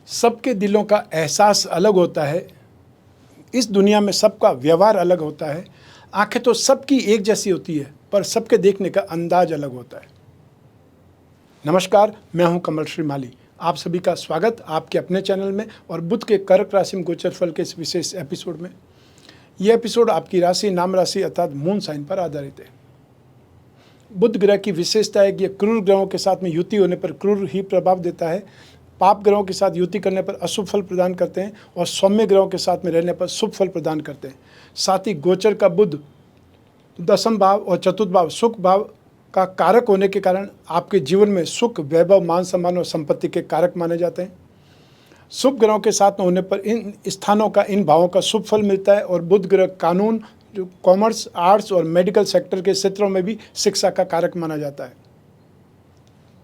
सबके दिलों का एहसास अलग होता है। इस दुनिया में सबका व्यवहार अलग होता है। आंखें तो सबकी एक जैसी होती है, पर सबके देखने का अंदाज अलग होता है। नमस्कार, मैं हूं कमल श्री माली। आप सभी का स्वागत आपके अपने चैनल में और बुध के कर्क राशि में गोचर फल के इस विशेष एपिसोड में। यह एपिसोड आपकी राशि, नाम राशि अर्थात मून साइन पर आधारित है। बुध ग्रह की विशेषता है कि यह क्रूर ग्रहों के साथ में युति होने पर क्रूर ही प्रभाव देता है। पाप ग्रहों के साथ युति करने पर अशुभ फल प्रदान करते हैं और सौम्य ग्रहों के साथ में रहने पर शुभ फल प्रदान करते हैं। साथ ही गोचर का बुध दशम भाव और चतुर्थ भाव सुख भाव का कारक होने के कारण आपके जीवन में सुख, वैभव, मान सम्मान और संपत्ति के कारक माने जाते हैं। शुभ ग्रहों के साथ में होने पर इन स्थानों का, इन भावों का शुभ फल मिलता है और बुध ग्रह कानून, कॉमर्स, आर्ट्स और मेडिकल सेक्टर के क्षेत्रों में भी शिक्षा का कारक माना जाता है।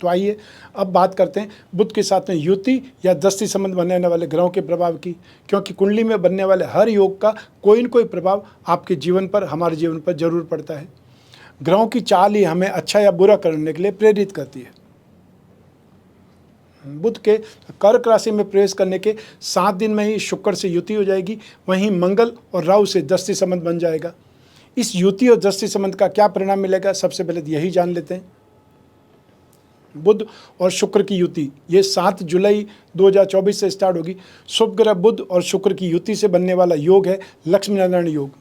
तो आइए अब बात करते हैं बुध के साथ में युति या दृष्टि संबंध बनने वाले ग्रहों के प्रभाव की, क्योंकि कुंडली में बनने वाले हर योग का कोई न कोई प्रभाव आपके जीवन पर, हमारे जीवन पर जरूर पड़ता है। ग्रहों की चाल ही हमें अच्छा या बुरा करने के लिए प्रेरित करती है। बुध के कर्क राशि में प्रवेश करने के 7 दिन में ही शुक्र से युति हो जाएगी, वहीं मंगल और राहु से दृष्टि संबंध बन जाएगा। इस युति और दृष्टि संबंध का क्या परिणाम मिलेगा, सबसे पहले यही जान लेते हैं। बुध और शुक्र की युति ये 7 जुलाई 2024 से स्टार्ट होगी। शुभ ग्रह बुध और शुक्र की युति से बनने वाला योग है लक्ष्मी नारायण योग।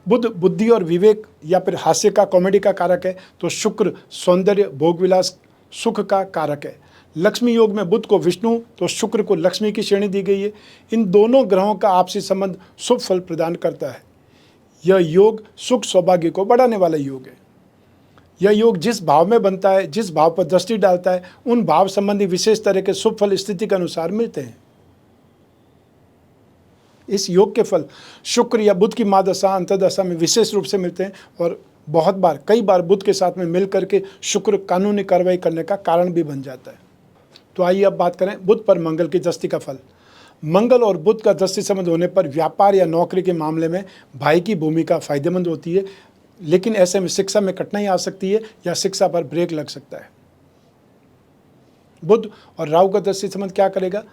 बुध बुद्धि और विवेक या फिर हास्य का, कॉमेडी का कारक है, तो शुक्र सौंदर्य, भोगविलास, सुख का कारक है। लक्ष्मी योग में बुध को विष्णु तो शुक्र को लक्ष्मी की श्रेणी दी गई है। इन दोनों ग्रहों का आपसी संबंध शुभ फल प्रदान करता है। यह योग सुख सौभाग्य को बढ़ाने वाला योग है। यह योग जिस भाव में बनता है, जिस भाव पर दृष्टि डालता है, उन भाव संबंधी विशेष तरह के शुभ फल स्थिति के अनुसार मिलते हैं। इस योग के फल शुक्र या बुध की महादशा, अंतर्दशा में विशेष रूप से मिलते हैं और बहुत बार, कई बार बुध के साथ में मिल करके शुक्र कानूनी कार्रवाई करने का कारण भी बन जाता है। तो आइए अब बात करें बुध पर मंगल की दृष्टि का फल। मंगल और बुध का दृष्टि संबंध होने पर व्यापार या नौकरी के मामले में भाई की भूमिका फायदेमंद होती है, लेकिन ऐसे में शिक्षा में कठिनाई आ सकती है या शिक्षा पर ब्रेक लग सकता है। बुध और राहु का दृष्टि संबंध क्या करेगा,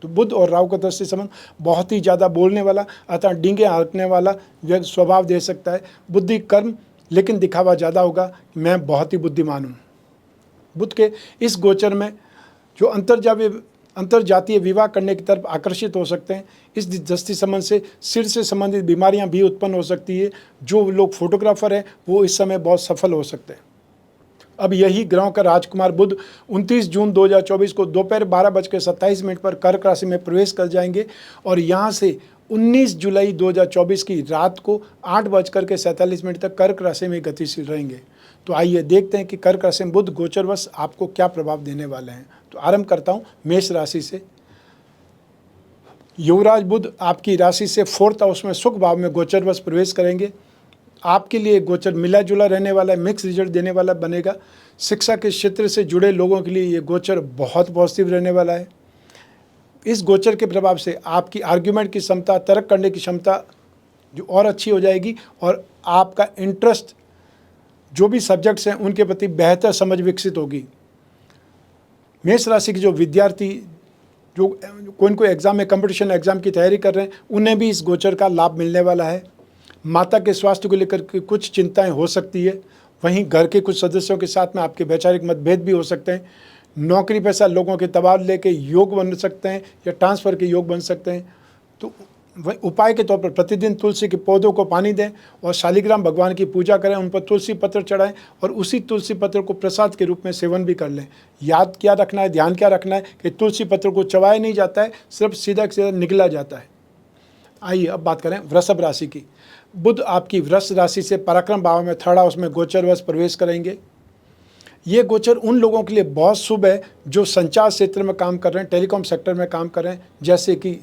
तो बुध और राहु का दृष्टि संबंध बहुत ही ज़्यादा बोलने वाला, अतः डींगे हाँकने वाला स्वभाव दे सकता है। बुद्धि कर्म, लेकिन दिखावा ज़्यादा होगा, मैं बहुत ही बुद्धिमान हूँ। बुध के इस गोचर में जो अंतर्जातीय विवाह करने की तरफ आकर्षित हो सकते हैं। इस दृष्टि संबंध से सिर से संबंधित बीमारियां भी उत्पन्न हो सकती है। जो लोग फोटोग्राफर हैं वो इस समय बहुत सफल हो सकते हैं। अब यही ग्रहों का राजकुमार बुध 29 जून 2024 को दोपहर 12:27 पर कर्क राशि में प्रवेश कर जाएंगे और यहाँ से 19 जुलाई 2024 की रात को 8:47 तक कर्क राशि में गतिशील रहेंगे। तो आइए देखते हैं कि कर्क राशि में बुध गोचरवश आपको क्या प्रभाव देने वाले हैं। तो आरंभ करता हूँ मेष राशि से। युवराज बुध आपकी राशि से 4th हाउस में सुख भाव में गोचरवश प्रवेश करेंगे। आपके लिए गोचर मिला जुला रहने वाला है, मिक्स रिजल्ट देने वाला बनेगा। शिक्षा के क्षेत्र से जुड़े लोगों के लिए ये गोचर बहुत पॉजिटिव रहने वाला है। इस गोचर के प्रभाव से आपकी आर्ग्यूमेंट की क्षमता, तर्क करने की क्षमता जो और अच्छी हो जाएगी और आपका इंटरेस्ट जो भी सब्जेक्ट्स हैं उनके प्रति बेहतर समझ विकसित होगी। मेष राशि के जो विद्यार्थी जो कोई न कोई एग्ज़ाम में, कंपटीशन एग्ज़ाम की तैयारी कर रहे हैं, उन्हें भी इस गोचर का लाभ मिलने वाला है। माता के स्वास्थ्य को लेकर के कुछ चिंताएं हो सकती है। वहीं घर के कुछ सदस्यों के साथ में आपके वैचारिक मतभेद भी हो सकते हैं। नौकरी पेशा लोगों के तबादले के योग बन सकते हैं या ट्रांसफ़र के योग बन सकते हैं। तो उपाय के तौर पर प्रतिदिन तुलसी के पौधों को पानी दें और शालिग्राम भगवान की पूजा करें, उन पर तुलसी पत्र चढ़ाएं और उसी तुलसी पत्र को प्रसाद के रूप में सेवन भी कर लें। याद क्या रखना है, ध्यान क्या रखना है कि तुलसी पत्र को चबाया नहीं जाता है, सिर्फ सीधा सीधा निगला जाता है। आइए अब बात करें वृषभ राशि की। बुध आपकी वृष राशि से पराक्रम भाव में 3rd हाउस में गोचरवश प्रवेश करेंगे। ये गोचर उन लोगों के लिए बहुत शुभ है जो संचार क्षेत्र में काम कर रहे हैं, टेलीकॉम सेक्टर में काम कर रहे हैं, जैसे कि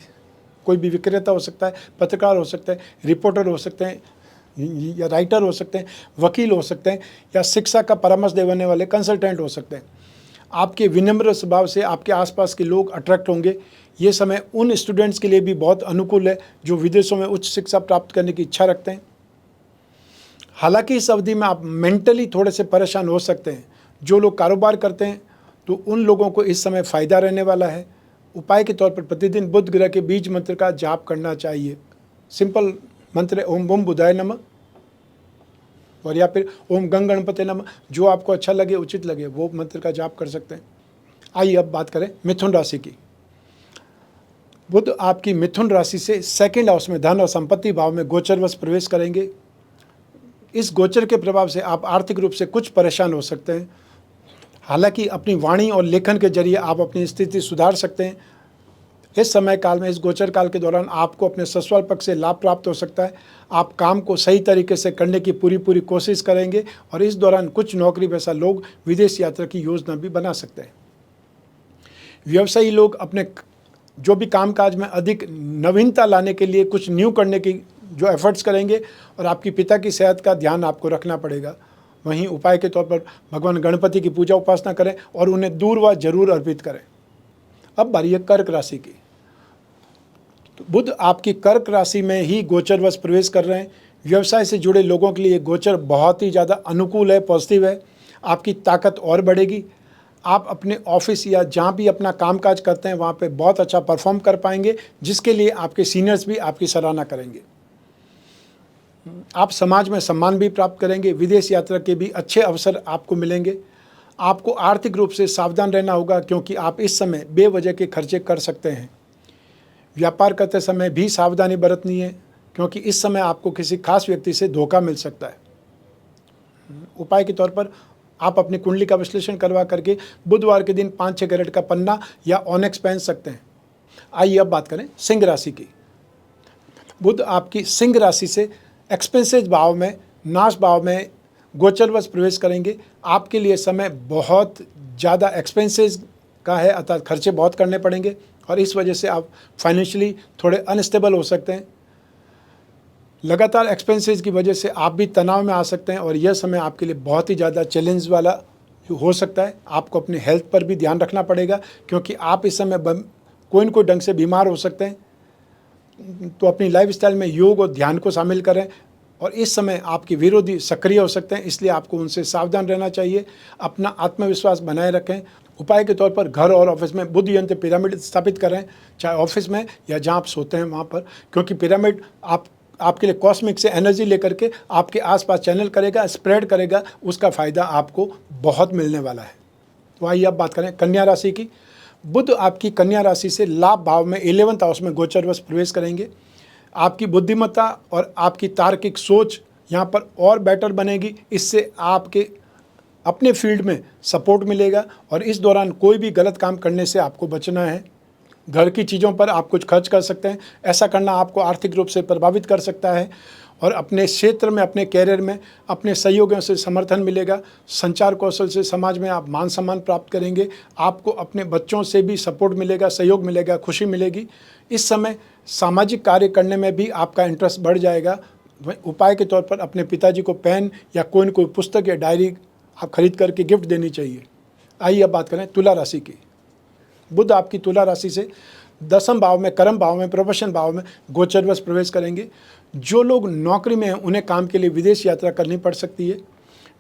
कोई भी विक्रेता हो सकता है, पत्रकार हो सकते हैं, रिपोर्टर हो सकते हैं या राइटर हो सकते हैं, वकील हो सकते हैं या शिक्षा का परामर्श देने वाले कंसल्टेंट हो सकते हैं। आपके विनम्र स्वभाव से आपके आसपास के लोग अट्रैक्ट होंगे। ये समय उन स्टूडेंट्स के लिए भी बहुत अनुकूल है जो विदेशों में उच्च शिक्षा प्राप्त करने की इच्छा रखते हैं। हालांकि इस अवधि में आप मेंटली थोड़े से परेशान हो सकते हैं। जो लोग कारोबार करते हैं तो उन लोगों को इस समय फ़ायदा रहने वाला है। उपाय के तौर पर प्रतिदिन बुध ग्रह के बीज मंत्र का जाप करना चाहिए। सिंपल मंत्र है ओम बम बुधाय नमः, और या फिर ओम गंग गणपते नमः, जो आपको अच्छा लगे उचित लगे वो मंत्र का जाप कर सकते हैं। आइए अब बात करें मिथुन राशि की। बुध आपकी मिथुन राशि से सेकंड हाउस में धन और संपत्ति भाव में गोचरवश प्रवेश करेंगे। इस गोचर के प्रभाव से आप आर्थिक रूप से कुछ परेशान हो सकते हैं। हालांकि अपनी वाणी और लेखन के जरिए आप अपनी स्थिति सुधार सकते हैं। इस समय काल में, इस गोचर काल के दौरान आपको अपने ससुराल पक्ष से लाभ प्राप्त हो सकता है। आप काम को सही तरीके से करने की पूरी कोशिश करेंगे और इस दौरान कुछ नौकरी पेशा लोग विदेश यात्रा की योजना भी बना सकते हैं। व्यवसायी लोग अपने जो भी कामकाज में अधिक नवीनता लाने के लिए कुछ न्यू करने की जो एफर्ट्स करेंगे, और आपकी पिता की सेहत का ध्यान आपको रखना पड़ेगा। वहीं उपाय के तौर पर भगवान गणपति की पूजा उपासना करें और उन्हें दूर्वा जरूर अर्पित करें। अब बारी है कर्क राशि की। तो बुध आपकी कर्क राशि में ही गोचरवश प्रवेश कर रहे हैं। व्यवसाय से जुड़े लोगों के लिए गोचर बहुत ही ज़्यादा अनुकूल है, पॉजिटिव है। आपकी ताकत और बढ़ेगी। आप अपने ऑफिस या जहाँ भी अपना कामकाज करते हैं वहाँ पे बहुत अच्छा परफॉर्म कर पाएंगे, जिसके लिए आपके सीनियर्स भी आपकी सराहना करेंगे। आप समाज में सम्मान भी प्राप्त करेंगे। विदेश यात्रा के भी अच्छे अवसर आपको मिलेंगे। आपको आर्थिक रूप से सावधान रहना होगा, क्योंकि आप इस समय बेवजह के खर्चे कर सकते हैं। व्यापार करते समय भी सावधानी बरतनी है, क्योंकि इस समय आपको किसी खास व्यक्ति से धोखा मिल सकता है। उपाय के तौर पर आप अपनी कुंडली का विश्लेषण करवा करके बुधवार के दिन 5-6 कैरेट का पन्ना या ऑनेक्स पहन सकते हैं। आइए अब बात करें सिंह राशि की। बुध आपकी सिंह राशि से एक्सपेंसेज भाव में, नाश भाव में गोचरवश प्रवेश करेंगे। आपके लिए समय बहुत ज़्यादा एक्सपेंसेज का है, अर्थात खर्चे बहुत करने पड़ेंगे और इस वजह से आप फाइनेंशियली थोड़े अनस्टेबल हो सकते हैं। लगातार एक्सपेंसेस की वजह से आप भी तनाव में आ सकते हैं और यह समय आपके लिए बहुत ही ज़्यादा चैलेंज वाला हो सकता है। आपको अपने हेल्थ पर भी ध्यान रखना पड़ेगा, क्योंकि आप इस समय कोई न कोई ढंग से बीमार हो सकते हैं। तो अपनी लाइफस्टाइल में योग और ध्यान को शामिल करें, और इस समय आपके विरोधी सक्रिय हो सकते हैं, इसलिए आपको उनसे सावधान रहना चाहिए। अपना आत्मविश्वास बनाए रखें। उपाय के तौर पर घर और ऑफिस में बुध यंत्र पिरामिड स्थापित करें, चाहे ऑफिस में या जहाँ आप सोते हैं वहाँ पर, क्योंकि पिरामिड आपके लिए कॉस्मिक से एनर्जी लेकर के आपके आसपास चैनल करेगा, स्प्रेड करेगा। उसका फ़ायदा आपको बहुत मिलने वाला है। तो आइए अब बात करें कन्या राशि की। बुध आपकी कन्या राशि से लाभ भाव में 11th हाउस में गोचरवश प्रवेश करेंगे। आपकी बुद्धिमत्ता और आपकी तार्किक सोच यहाँ पर और बेटर बनेगी। इससे आपके अपने फील्ड में सपोर्ट मिलेगा और इस दौरान कोई भी गलत काम करने से आपको बचना है। घर की चीज़ों पर आप कुछ खर्च कर सकते हैं। ऐसा करना आपको आर्थिक रूप से प्रभावित कर सकता है और अपने क्षेत्र में, अपने कैरियर में अपने सहयोगियों से समर्थन मिलेगा। संचार कौशल से समाज में आप मान सम्मान प्राप्त करेंगे। आपको अपने बच्चों से भी सपोर्ट मिलेगा, सहयोग मिलेगा, खुशी मिलेगी। इस समय सामाजिक कार्य करने में भी आपका इंटरेस्ट बढ़ जाएगा। उपाय के तौर पर अपने पिताजी को पेन या कोई न कोई पुस्तक या डायरी आप खरीद करके गिफ्ट देनी चाहिए। आइए अब बात करें तुला राशि की। बुध आपकी तुला राशि से 10वें भाव में, कर्म भाव में, प्रोफेशन भाव में गोचरवश प्रवेश करेंगे। जो लोग नौकरी में हैं उन्हें काम के लिए विदेश यात्रा करनी पड़ सकती है।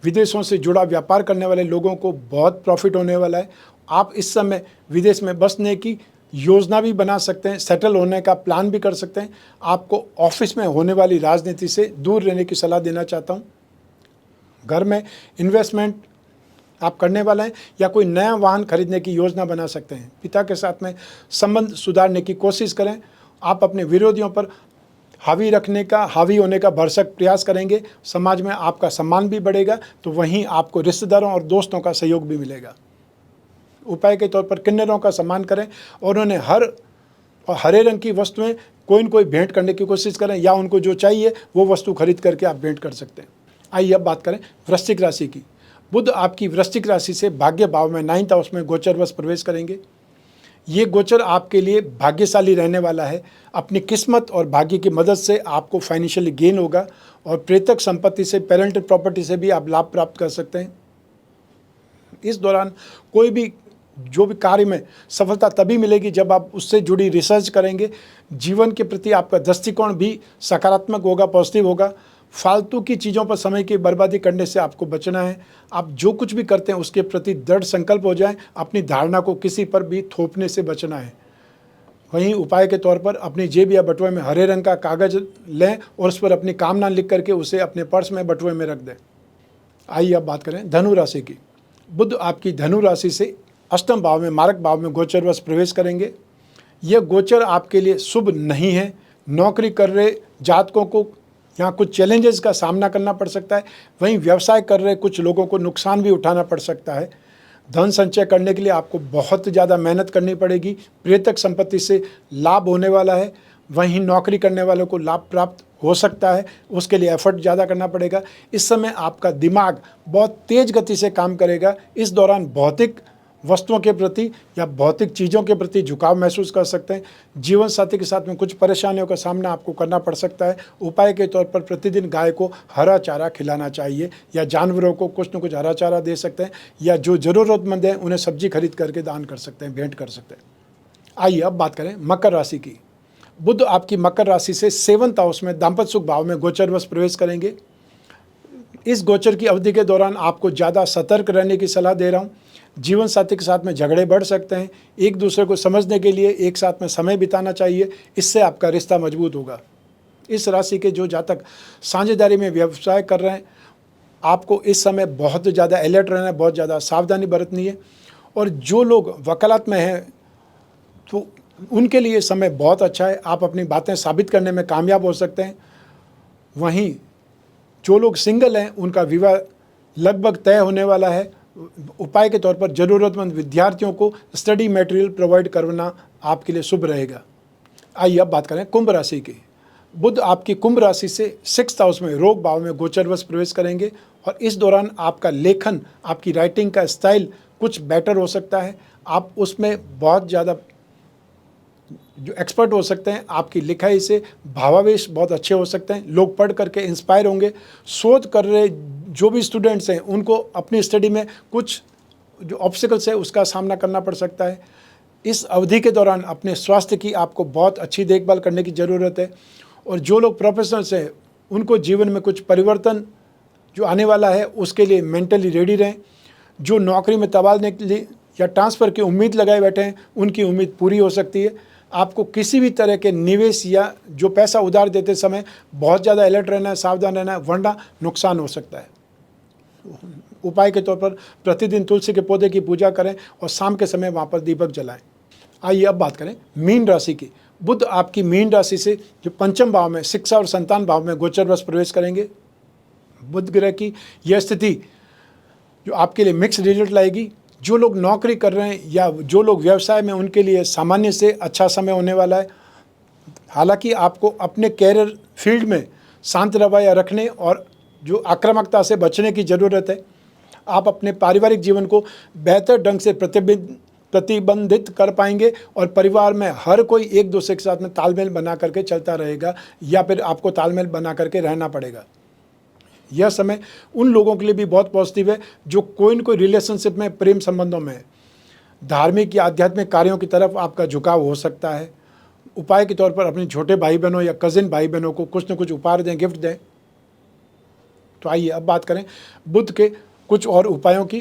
विदेशों से जुड़ा व्यापार करने वाले लोगों को बहुत प्रॉफिट होने वाला है। आप इस समय विदेश में बसने की योजना भी बना सकते हैं, सेटल होने का प्लान भी कर सकते हैं। आपको ऑफिस में होने वाली राजनीति से दूर रहने की सलाह देना चाहता हूँ। घर में इन्वेस्टमेंट आप करने वाले हैं या कोई नया वाहन खरीदने की योजना बना सकते हैं। पिता के साथ में संबंध सुधारने की कोशिश करें। आप अपने विरोधियों पर हावी होने का भरसक प्रयास करेंगे। समाज में आपका सम्मान भी बढ़ेगा, तो वहीं आपको रिश्तेदारों और दोस्तों का सहयोग भी मिलेगा। उपाय के तौर पर किन्नरों का सम्मान करें और उन्हें हरे रंग की वस्तुएं कोई न कोई भेंट करने की कोशिश करें, या उनको जो चाहिए वो वस्तु खरीद करके आप भेंट कर सकते हैं। आइए अब बात करें वृश्चिक राशि की। बुध आपकी वृश्चिक राशि से भाग्य भाव में 9th हाउस में गोचरवश प्रवेश करेंगे। ये गोचर आपके लिए भाग्यशाली रहने वाला है। अपनी किस्मत और भाग्य की मदद से आपको फाइनेंशियली गेन होगा और प्रेतक संपत्ति से, पेरेंटल प्रॉपर्टी से भी आप लाभ प्राप्त कर सकते हैं। इस दौरान कोई भी जो भी कार्य में सफलता तभी मिलेगी जब आप उससे जुड़ी रिसर्च करेंगे। जीवन के प्रति आपका दृष्टिकोण भी सकारात्मक होगा, पॉजिटिव होगा। फालतू की चीज़ों पर समय की बर्बादी करने से आपको बचना है। आप जो कुछ भी करते हैं उसके प्रति दृढ़ संकल्प हो जाएं। अपनी धारणा को किसी पर भी थोपने से बचना है। वहीं उपाय के तौर पर अपनी जेब या बटुए में हरे रंग का कागज लें और उस पर अपनी कामना लिख करके उसे अपने पर्स में बटुए में रख दें। आइए अब बात करें धनु राशि की। बुध आपकी धनु राशि से अष्टम भाव में मारक भाव में गोचरवश प्रवेश करेंगे। यह गोचर आपके लिए शुभ नहीं है। नौकरी कर रहे जातकों को यहाँ कुछ चैलेंजेस का सामना करना पड़ सकता है। वहीं व्यवसाय कर रहे कुछ लोगों को नुकसान भी उठाना पड़ सकता है। धन संचय करने के लिए आपको बहुत ज़्यादा मेहनत करनी पड़ेगी। प्रेतक संपत्ति से लाभ होने वाला है। वहीं नौकरी करने वालों को लाभ प्राप्त हो सकता है, उसके लिए एफर्ट ज़्यादा करना पड़ेगा। इस समय आपका दिमाग बहुत तेज़ गति से काम करेगा। इस दौरान भौतिक वस्तुओं के प्रति या भौतिक चीज़ों के प्रति झुकाव महसूस कर सकते हैं। जीवन साथी के साथ में कुछ परेशानियों का सामना आपको करना पड़ सकता है। उपाय के तौर पर प्रतिदिन गाय को हरा चारा खिलाना चाहिए या जानवरों को कुछ न कुछ हरा चारा दे सकते हैं, या जो ज़रूरतमंद हैं उन्हें सब्जी खरीद करके दान कर सकते हैं, भेंट कर सकते हैं। आइए अब बात करें मकर राशि की। बुध आपकी मकर राशि से 7th हाउस में दाम्पत्य सुख भाव में गोचरवश प्रवेश करेंगे। इस गोचर की अवधि के दौरान आपको ज़्यादा सतर्क रहने की सलाह दे रहा हूँ। जीवन साथी के साथ में झगड़े बढ़ सकते हैं। एक दूसरे को समझने के लिए एक साथ में समय बिताना चाहिए, इससे आपका रिश्ता मजबूत होगा। इस राशि के जो जातक साझेदारी में व्यवसाय कर रहे हैं, आपको इस समय बहुत ज़्यादा अलर्ट रहना है, बहुत ज़्यादा सावधानी बरतनी है। और जो लोग वकालत में हैं तो उनके लिए समय बहुत अच्छा है। आप अपनी बातें साबित करने में कामयाब हो सकते हैं। वहीं जो लोग सिंगल हैं उनका विवाह लगभग तय होने वाला है। उपाय के तौर पर ज़रूरतमंद विद्यार्थियों को स्टडी मटेरियल प्रोवाइड करना आपके लिए शुभ रहेगा। आइए अब बात करें कुंभ राशि की। बुध आपकी कुंभ राशि से 6th हाउस में रोग भाव में गोचरवश प्रवेश करेंगे और इस दौरान आपका लेखन, आपकी राइटिंग का स्टाइल कुछ बेटर हो सकता है। आप उसमें बहुत ज़्यादा जो एक्सपर्ट हो सकते हैं। आपकी लिखाई से भावावेश बहुत अच्छे हो सकते हैं। लोग पढ़ करके इंस्पायर होंगे। शोध कर रहे जो भी स्टूडेंट्स हैं उनको अपनी स्टडी में कुछ जो ऑब्स्टिकल्स है उसका सामना करना पड़ सकता है। इस अवधि के दौरान अपने स्वास्थ्य की आपको बहुत अच्छी देखभाल करने की ज़रूरत है। और जो लोग प्रोफेशनल्स हैं उनको जीवन में कुछ परिवर्तन जो आने वाला है उसके लिए मेंटली रेडी रहें। जो नौकरी में तबादले के लिए या ट्रांसफ़र की उम्मीद लगाए बैठे हैं उनकी उम्मीद पूरी हो सकती है। आपको किसी भी तरह के निवेश या जो पैसा उधार देते समय बहुत ज़्यादा अलर्ट रहना है, सावधान रहना है, वरना नुकसान हो सकता है। उपाय के तौर पर प्रतिदिन तुलसी के पौधे की पूजा करें और शाम के समय वहाँ पर दीपक जलाएं। आइए अब बात करें मीन राशि की। बुध आपकी मीन राशि से जो 5th भाव में शिक्षा और संतान भाव में गोचरवश प्रवेश करेंगे। बुध ग्रह की यह स्थिति जो आपके लिए मिक्स रिजल्ट लाएगी। जो लोग नौकरी कर रहे हैं या जो लोग व्यवसाय में, उनके लिए सामान्य से अच्छा समय होने वाला है। हालांकि आपको अपने कैरियर फील्ड में शांत रवैया रखने और जो आक्रामकता से बचने की ज़रूरत है। आप अपने पारिवारिक जीवन को बेहतर ढंग से प्रतिबंधित कर पाएंगे और परिवार में हर कोई एक दूसरे के साथ में तालमेल बना करके चलता रहेगा, या फिर आपको तालमेल बना करके रहना पड़ेगा। यह समय उन लोगों के लिए भी बहुत पॉजिटिव है जो कोई न कोई रिलेशनशिप में, प्रेम संबंधों में है। धार्मिक या आध्यात्मिक कार्यों की तरफ आपका झुकाव हो सकता है। उपाय के तौर पर अपने छोटे भाई बहनों या कजिन भाई बहनों को कुछ न कुछ उपहार दें, गिफ्ट दें। तो आइए अब बात करें बुध के कुछ और उपायों की,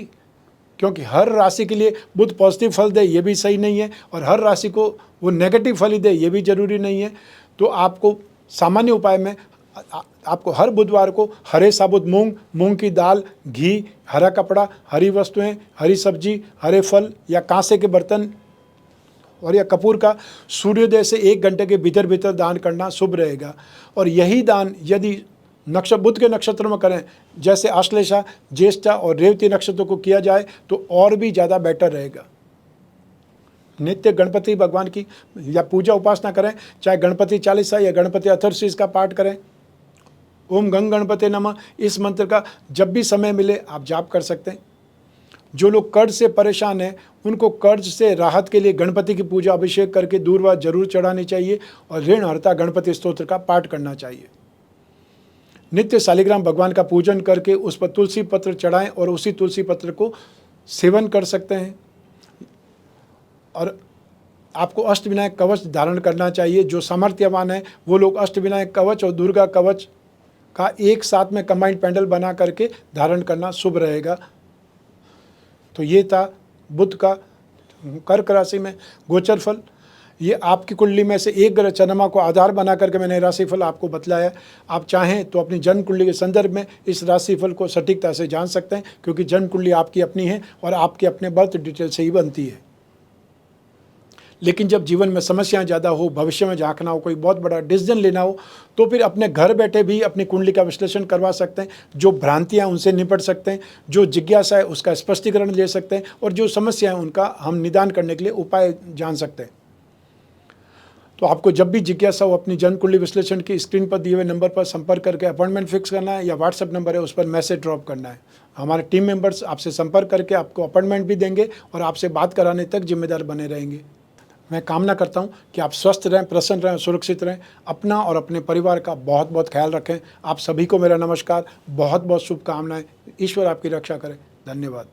क्योंकि हर राशि के लिए बुध पॉजिटिव फल दे ये भी सही नहीं है और हर राशि को वो नेगेटिव फल ही दे ये भी जरूरी नहीं है। तो आपको सामान्य उपाय में आपको हर बुधवार को हरे साबुत मूंग की दाल, घी, हरा कपड़ा, हरी वस्तुएं, हरी सब्जी, हरे फल या कांसे के बर्तन और या कपूर का सूर्योदय से 1 घंटे के भीतर भीतर दान करना शुभ रहेगा। और यही दान यदि बुध के नक्षत्र में करें, जैसे आश्लेषा, ज्येष्ठा और रेवती नक्षत्रों को किया जाए तो और भी ज़्यादा बेटर रहेगा। नित्य गणपति भगवान की या पूजा उपासना करें, चाहे गणपति चालीसा या गणपति अथर्वशीष का पाठ करें। ओम गंग गणपति नमः, इस मंत्र का जब भी समय मिले आप जाप कर सकते हैं। जो लोग कर्ज से परेशान हैं उनको कर्ज से राहत के लिए गणपति की पूजा अभिषेक करके दूर्वा जरूर चढ़ानी चाहिए और ऋण हरता गणपति स्तोत्र का पाठ करना चाहिए। नित्य शालिग्राम भगवान का पूजन करके उस पर तुलसी पत्र चढ़ाएं और उसी तुलसी पत्र को सेवन कर सकते हैं। और आपको अष्टविनायक कवच धारण करना चाहिए। जो सामर्थ्यवान है वो लोग अष्टविनायक कवच और दुर्गा कवच का एक साथ में कंबाइंड पैंडल बना करके धारण करना शुभ रहेगा। तो ये था बुध का कर्क राशि में गोचर फल। ये आपकी कुंडली में से एक ग्रह चंद्रमा को आधार बना करके मैंने राशिफल आपको बतलाया। आप चाहें तो अपनी जन्म कुंडली के संदर्भ में इस राशिफल को सटीकता से जान सकते हैं, क्योंकि जन्म कुंडली आपकी अपनी है और आपके अपने बर्थ डिटेल से ही बनती है। लेकिन जब जीवन में समस्याएं ज़्यादा हो, भविष्य में झांकना हो, कोई बहुत बड़ा डिसीजन लेना हो, तो फिर अपने घर बैठे भी अपनी कुंडली का विश्लेषण करवा सकते हैं। जो भ्रांतियां उनसे निपट सकते हैं, जो जिज्ञासा है उसका स्पष्टीकरण ले सकते हैं, और जो समस्या है उनका हम निदान करने के लिए उपाय जान सकते हैं। तो आपको जब भी जिज्ञासा हो, अपनी जन्म कुंडली विश्लेषण की स्क्रीन पर दिए हुए नंबर पर संपर्क करके अपॉइंटमेंट फिक्स करना है, या व्हाट्सएप नंबर है उस पर मैसेज ड्रॉप करना है। हमारे टीम मेंबर्स आपसे संपर्क करके आपको अपॉइंटमेंट भी देंगे और आपसे बात कराने तक जिम्मेदार बने रहेंगे। मैं कामना करता हूँ कि आप स्वस्थ रहें, प्रसन्न रहें, सुरक्षित रहें। अपना और अपने परिवार का बहुत बहुत ख्याल रखें। आप सभी को मेरा नमस्कार, बहुत बहुत शुभकामनाएं। ईश्वर आपकी रक्षा करे। धन्यवाद।